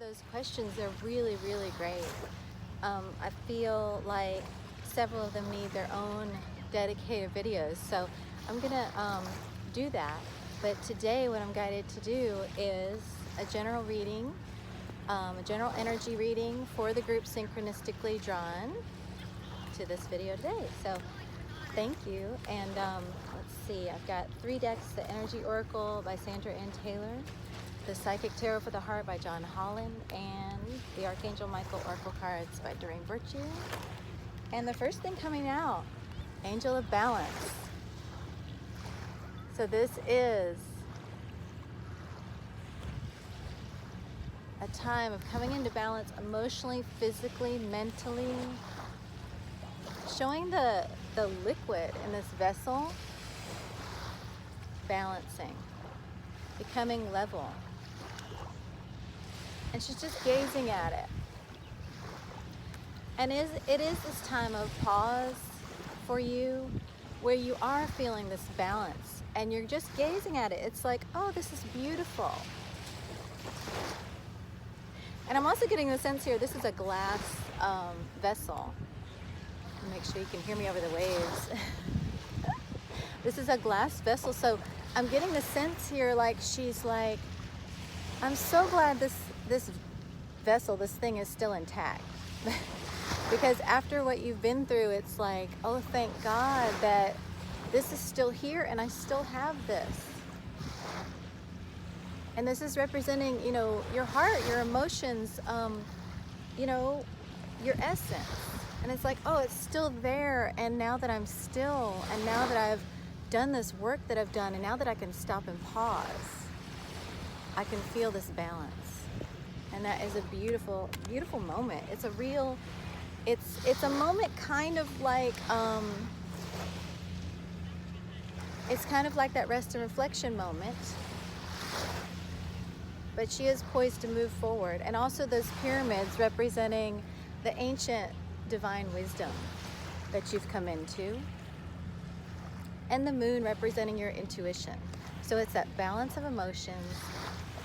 those questions. They're really, really great. I feel like several of them need their own dedicated videos, so I'm gonna do that. But today what I'm guided to do is a general reading, a general energy reading for the group synchronistically drawn to this video today. So thank you. And let's see, I've got 3 decks: the Energy Oracle by Sandra Ann Taylor, the Psychic Tarot for the Heart by John Holland, and the Archangel Michael Oracle cards by Doreen Virtue. And the first thing coming out, Angel of Balance. So this is a time of coming into balance emotionally, physically, mentally, showing the liquid in this vessel balancing, becoming level. And she's just gazing at it. And it is this time of pause for you, where you are feeling this balance and you're just gazing at it. It's like, oh, this is beautiful. And I'm also getting the sense here, this is a glass vessel. Make sure you can hear me over the waves. This is a glass vessel, so I'm getting the sense here like she's like, I'm so glad this vessel, this thing is still intact. Because after what you've been through, it's like, oh, thank God that this is still here and I still have this. And this is representing, you know, your heart, your emotions, you know, your essence. And it's like, oh, it's still there. And now that I'm still, and now that I've done this work that I've done, and now that I can stop and pause, I can feel this balance. And that is a beautiful, beautiful moment. It's a real, it's a moment kind of like, it's kind of like that rest and reflection moment. But she is poised to move forward. And also those pyramids representing the ancient divine wisdom that you've come into, and the moon representing your intuition. So it's that balance of emotions,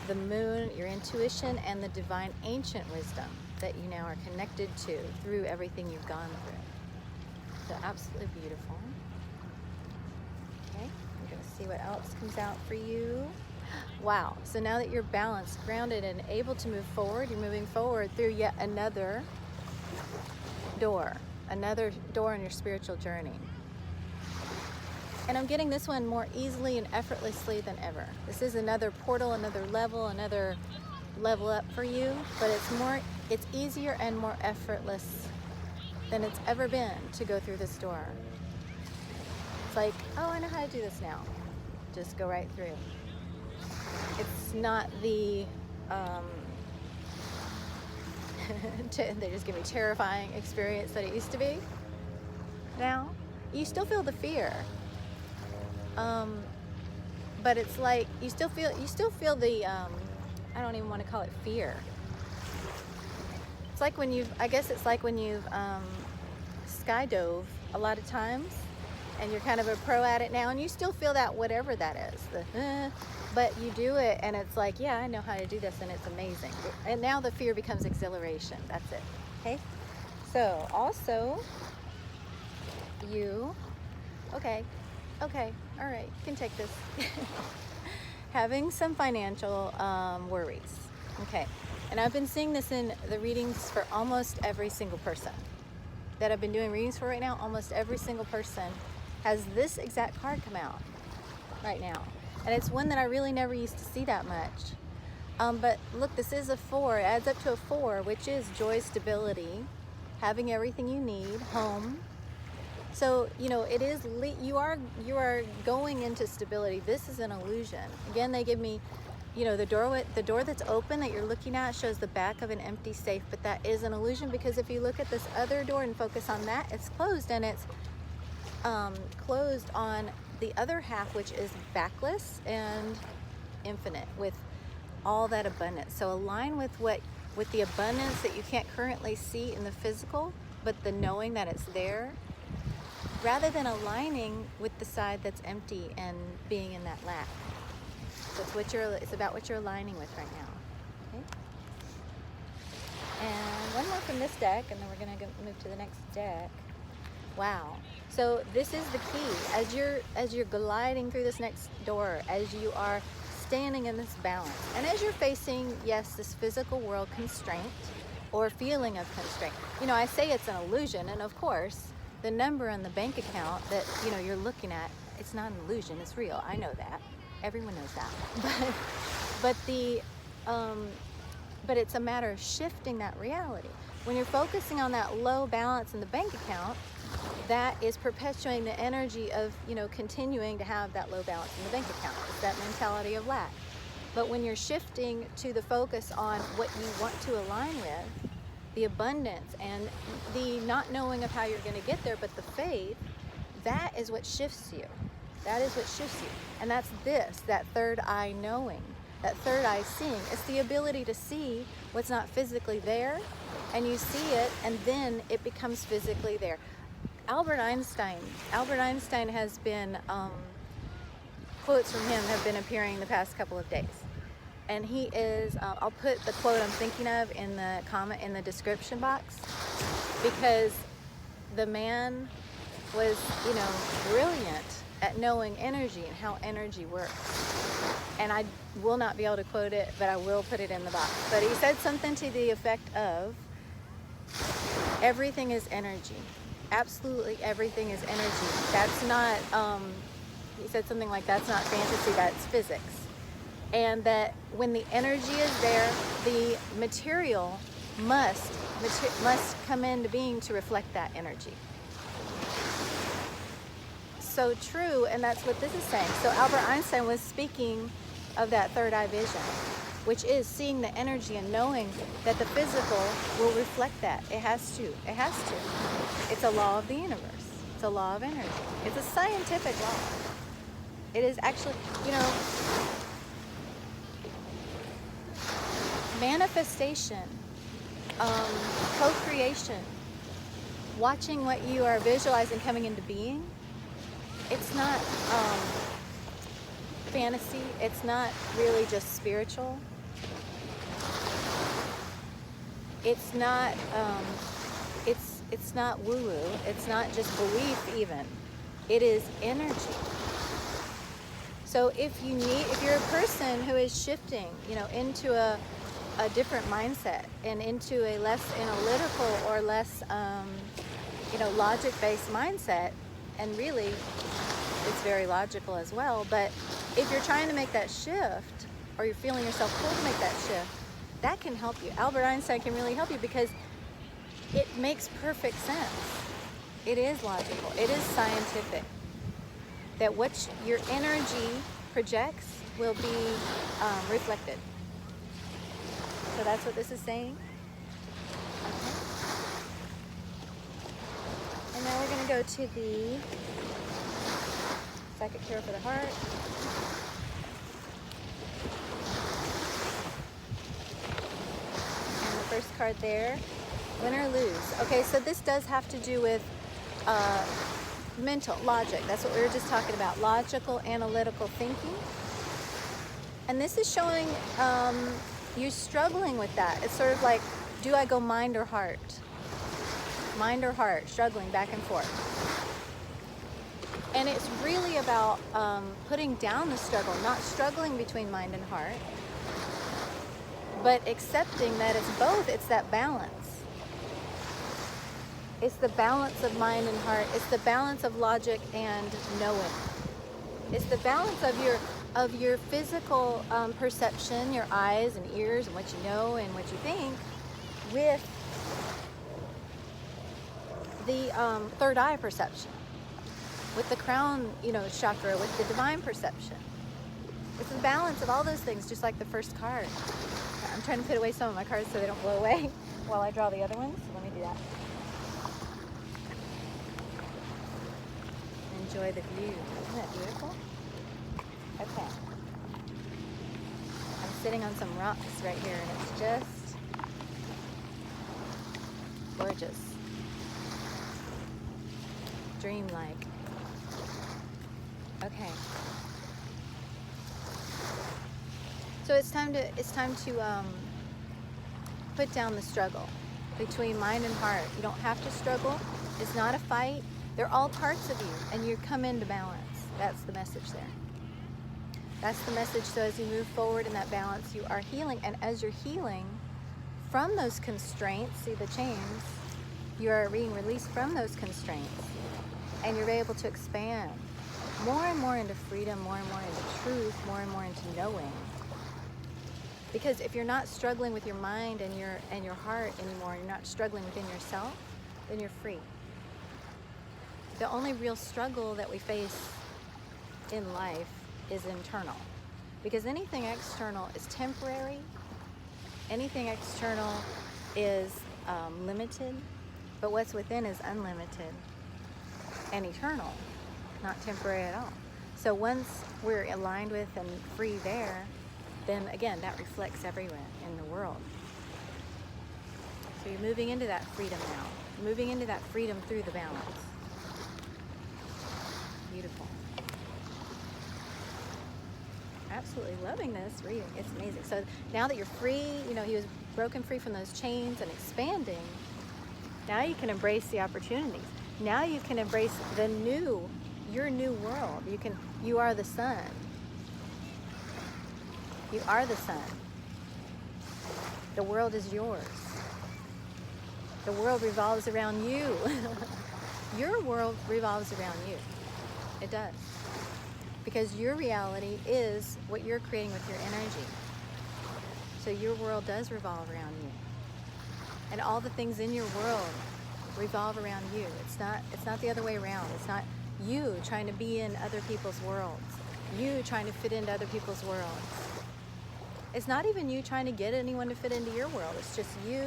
the moon, your intuition, and the divine ancient wisdom that you now are connected to through everything you've gone through. So absolutely beautiful. Okay, I'm gonna see what else comes out for you. Wow, so now that you're balanced, grounded, and able to move forward, you're moving forward through yet another door in your spiritual journey. And I'm getting this one more easily and effortlessly than ever. This is another portal, another level up for you, but it's easier and more effortless than it's ever been to go through this door. It's like, oh, I know how to do this now. Just go right through. It's not the they just give me terrifying experience that it used to be. Now you still feel the fear, but it's like you still feel the I don't even want to call it fear. It's like when you've skydove a lot of times, and you're kind of a pro at it now, and you still feel that, whatever that is, but you do it and it's like, yeah, I know how to do this, and it's amazing. And now the fear becomes exhilaration. That's it. Okay, so also you, okay, all right, you can take this. Having some financial worries. Okay, and I've been seeing this in the readings for almost every single person that I've been doing readings for right now. Almost every single person has this exact card come out right now. And it's one that I really never used to see that much. But look, this is a 4. It adds up to a 4, which is joy, stability, having everything you need, home. So, you know, it is, you are going into stability. This is an illusion. Again, they give me, you know, the door that's open that you're looking at shows the back of an empty safe, but that is an illusion, because if you look at this other door and focus on that, it's closed, and it's closed on the other half, which is backless and infinite, with all that abundance. So align with the abundance that you can't currently see in the physical, but the knowing that it's there, rather than aligning with the side that's empty and being in that lack. So it's about what you're aligning with right now. Okay? open this deck, and then we're going to move to the next deck. Wow. So this is the key. As you're gliding through this next door, as you are standing in this balance, and as you're facing, yes, this physical world constraint or feeling of constraint. You know, I say it's an illusion, and of course, the number on the bank account that, you know, you're looking at, it's not an illusion, it's real. I know that. Everyone knows that. But it's a matter of shifting that reality. When you're focusing on that low balance in the bank account, that is perpetuating the energy of, you know, continuing to have that low balance in the bank account. It's that mentality of lack. But when you're shifting to the focus on what you want to align with, the abundance and the not knowing of how you're going to get there, but the faith, that is what shifts you. That is what shifts you. And that's that third eye knowing, that third eye seeing. It's the ability to see what's not physically there, and you see it, and then it becomes physically there. Albert Einstein has been, quotes from him have been appearing the past couple of days. And he is, I'll put the quote I'm thinking of in the comment, in the description box, because the man was, you know, brilliant at knowing energy and how energy works. And I will not be able to quote it, but I will put it in the box. But he said something to the effect of, everything is energy. Absolutely everything is energy. That's not, he said something like, that's not fantasy, that's physics. And that when the energy is there, the material must come into being to reflect that energy. So true, and that's what this is saying. So Albert Einstein was speaking of that third eye vision, which is seeing the energy and knowing that the physical will reflect that. It has to. It has to. It's a law of the universe. It's a law of energy. It's a scientific law. It is actually, you know, manifestation, co-creation, watching what you are visualizing coming into being. It's not fantasy. It's not really just spiritual. It's not it's not woo-woo. It's not just belief even. It is energy. So if you're a person who is shifting, you know, into a different mindset and into a less analytical or less you know, logic-based mindset, and really it's very logical as well, but if you're trying to make that shift, or you're feeling yourself pulled to make that shift, that can help you. Albert Einstein can really help you because it makes perfect sense. It is logical. It is scientific. That what your energy projects will be reflected. So that's what this is saying. Okay. And now we're going to go to the psychic cure for the heart. And the first card there, win or lose. Okay, so this does have to do with mental logic. That's what we were just talking about. Logical, analytical thinking. And this is showing you struggling with that. It's sort of like, do I go mind or heart? Mind or heart, struggling back and forth. And it's really about putting down the struggle, not struggling between mind and heart, but accepting that it's both. It's that balance. It's the balance of mind and heart. It's the balance of logic and knowing. It's the balance of your physical perception, your eyes and ears and what you know and what you think, with the third eye perception, with the crown, you know, chakra, with the divine perception. It's the balance of all those things, just like the first card. I'm trying to put away some of my cards so they don't blow away while I draw the other ones. Let me do that. Enjoy the view. Isn't that beautiful? Okay. I'm sitting on some rocks right here, and it's just gorgeous. Dreamlike. Okay. So it's time to put down the struggle. between mind and heart. You don't have to struggle. It's not a fight. They're all parts of you, and you come into balance. That's the message there. That's the message. So as you move forward in that balance, you are healing. And as you're healing from those constraints, see the chains, you are being released from those constraints. And you're able to expand more and more into freedom, more and more into truth, more and more into knowing. Because if you're not struggling with your mind and your heart anymore, you're not struggling within yourself, then you're free. The only real struggle that we face in life is internal. Because anything external is temporary. Anything external is limited. But what's within is unlimited and eternal, not temporary at all. So once we're aligned with and free there, then again, that reflects everywhere in the world. So you're moving into that freedom now. Moving into that freedom through the balance. Beautiful. Absolutely loving this reading. It's amazing. So now that you're free, he was broken free from those chains and expanding. Now you can embrace the opportunities. Now you can embrace your new world. You are the sun. You are the sun. The world is yours. The world revolves around you. Your world revolves around you. It does. Because your reality is what you're creating with your energy. So your world does revolve around you. And all the things in your world revolve around you. It's not the other way around. It's not you trying to be in other people's worlds. You trying to fit into other people's worlds. It's not even you trying to get anyone to fit into your world. It's just you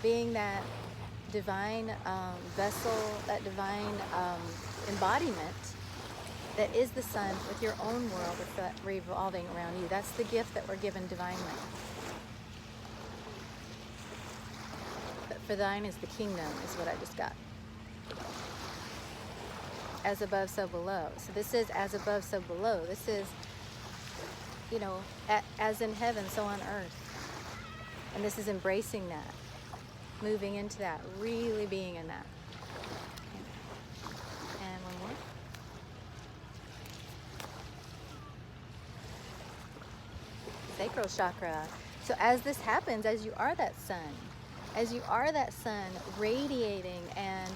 being that divine vessel, that divine embodiment that is the sun with your own world revolving around you. That's the gift that we're given divinely. But for thine is the kingdom, is what I just got. As above, so below. So this is as above, so below. This is, as in heaven, so on earth. And this is embracing that, moving into that, really being in that. And one more. Sacral chakra. So as this happens, as you are that sun radiating and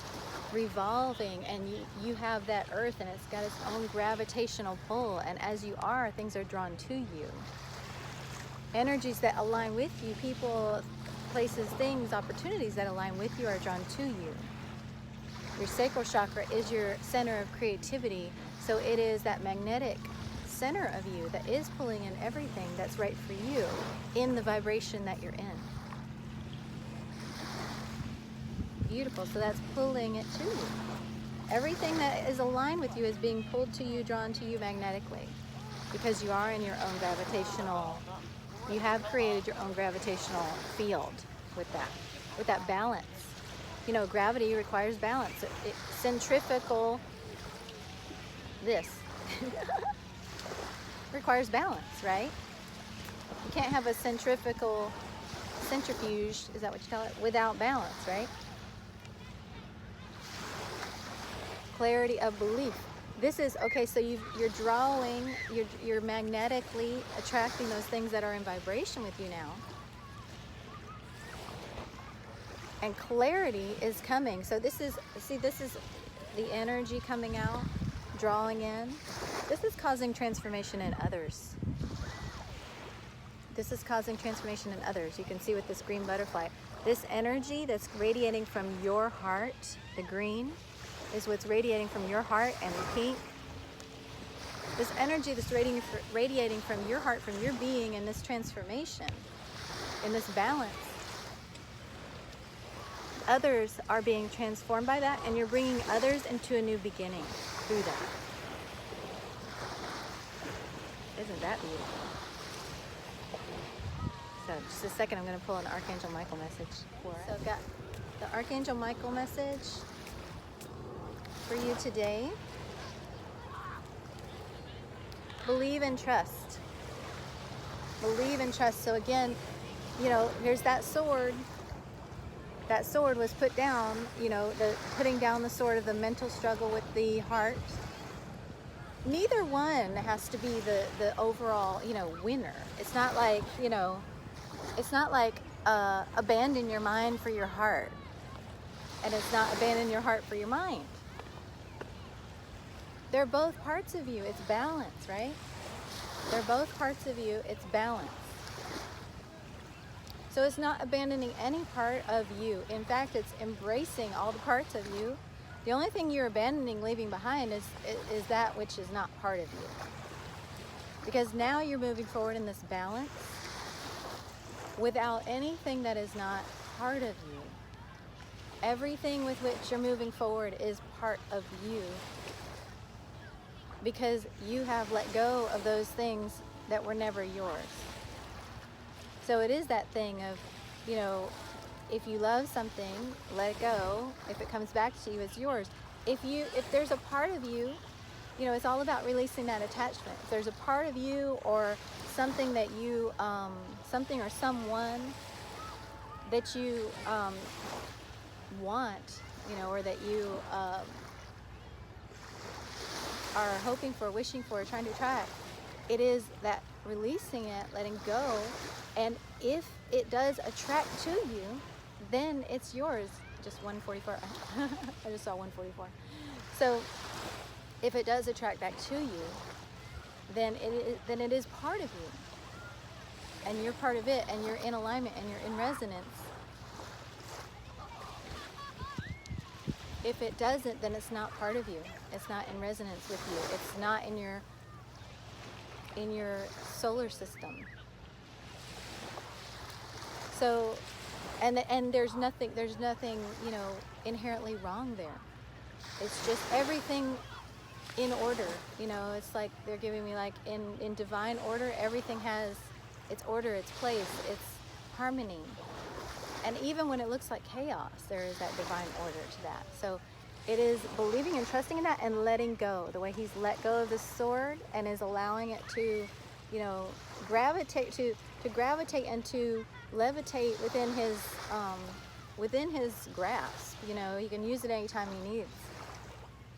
revolving, and you have that earth and it's got its own gravitational pull, and as you are, things are drawn to you. Energies that align with you, people, places, things, opportunities that align with you are drawn to you. Your sacral chakra is your center of creativity, so it is that magnetic center of you that is pulling in everything that's right for you in the vibration that you're in. Beautiful. So that's pulling it to you. Everything that is aligned with you is being pulled to you, drawn to you magnetically, because you are in your own gravitational, you have created your own gravitational field with that balance. Gravity requires balance. Centrifugal, this requires balance, right? You can't have a centrifuge, is that what you call it, without balance, right? Clarity of belief. This is, okay, so you're drawing, you're magnetically attracting those things that are in vibration with you now. And clarity is coming. So this is the energy coming out, drawing in. This is causing transformation in others. This is causing transformation in others. You can see with this green butterfly. This energy that's radiating from your heart, the green, is what's radiating from your heart, and the pink. This energy that's radiating from your heart, from your being in this transformation, in this balance. Others are being transformed by that, and you're bringing others into a new beginning through that. Isn't that beautiful? So just a second, I'm going to pull an Archangel Michael message for it. So I've got the Archangel Michael message for you today. Believe and trust. Believe and trust. So again, here's that sword. that sword was put down, the putting down the sword of the mental struggle with the heart. Neither one has to be the overall, winner. It's not like, abandon your mind for your heart. And it's not abandon your heart for your mind. They're both parts of you. It's balance, right? They're both parts of you. It's balance. So it's not abandoning any part of you. In fact, it's embracing all the parts of you. The only thing you're abandoning, leaving behind, is that which is not part of you. Because now you're moving forward in this balance without anything that is not part of you. Everything with which you're moving forward is part of you. Because you have let go of those things that were never yours. So it is that thing of, if you love something, let it go. If it comes back to you, it's yours. If there's a part of you, it's all about releasing that attachment. If there's a part of you or something that you, something or someone that you want, or that you are hoping for, wishing for, trying to attract, it is that releasing it, letting go. And if it does attract to you, then it's yours. Just 144. I just saw 144. So if it does attract back to you, then it is part of you. And you're part of it, and you're in alignment, and you're in resonance. If it doesn't, then it's not part of you. It's not in resonance with you. It's not in your solar system. So, and there's nothing, inherently wrong there. It's just everything in order. It's like they're giving me, like, in divine order, everything has its order, its place, its harmony. And even when it looks like chaos, there is that divine order to that. So it is believing and trusting in that and letting go. The way he's let go of the sword and is allowing it to, gravitate and to levitate within his grasp. He can use it anytime he needs.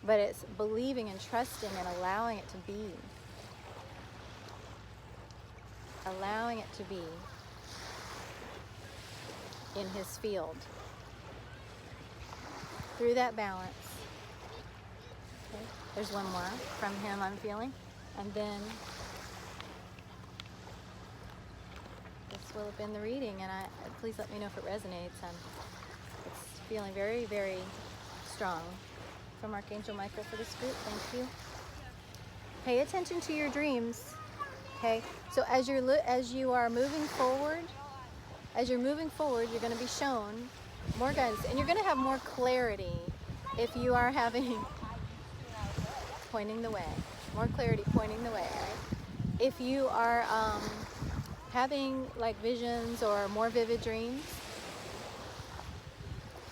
But it's believing and trusting and allowing it to be. Allowing it to be in his field. Through that balance. Okay. There's one more from him, I'm feeling. And then this will have been the reading, and please let me know if it resonates. It's feeling very, very strong. From Archangel Michael for this group. Thank you. Pay attention to your dreams. Okay? So as you are moving forward, you're going to be shown more guidance, and you're going to have more clarity if you are having pointing the way. More clarity pointing the way, right? If you are having like visions or more vivid dreams,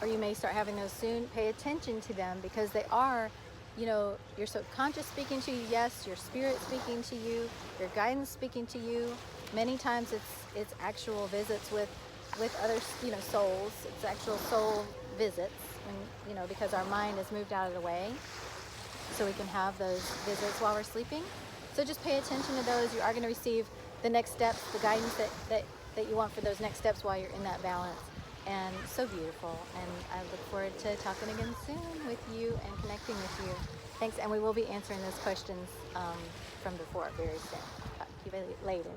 or you may start having those soon, pay attention to them, because they are, your subconscious speaking to you, yes, your spirit speaking to you, your guidance speaking to you. Many times it's actual visits with other, souls. It's actual soul visits, when, because our mind has moved out of the way, so we can have those visits while we're sleeping. So just pay attention to those. You are going to receive the next steps, the guidance that you want for those next steps while you're in that balance. And so beautiful. And I look forward to talking again soon with you and connecting with you. Thanks. And we will be answering those questions from before very soon. Talk to you later.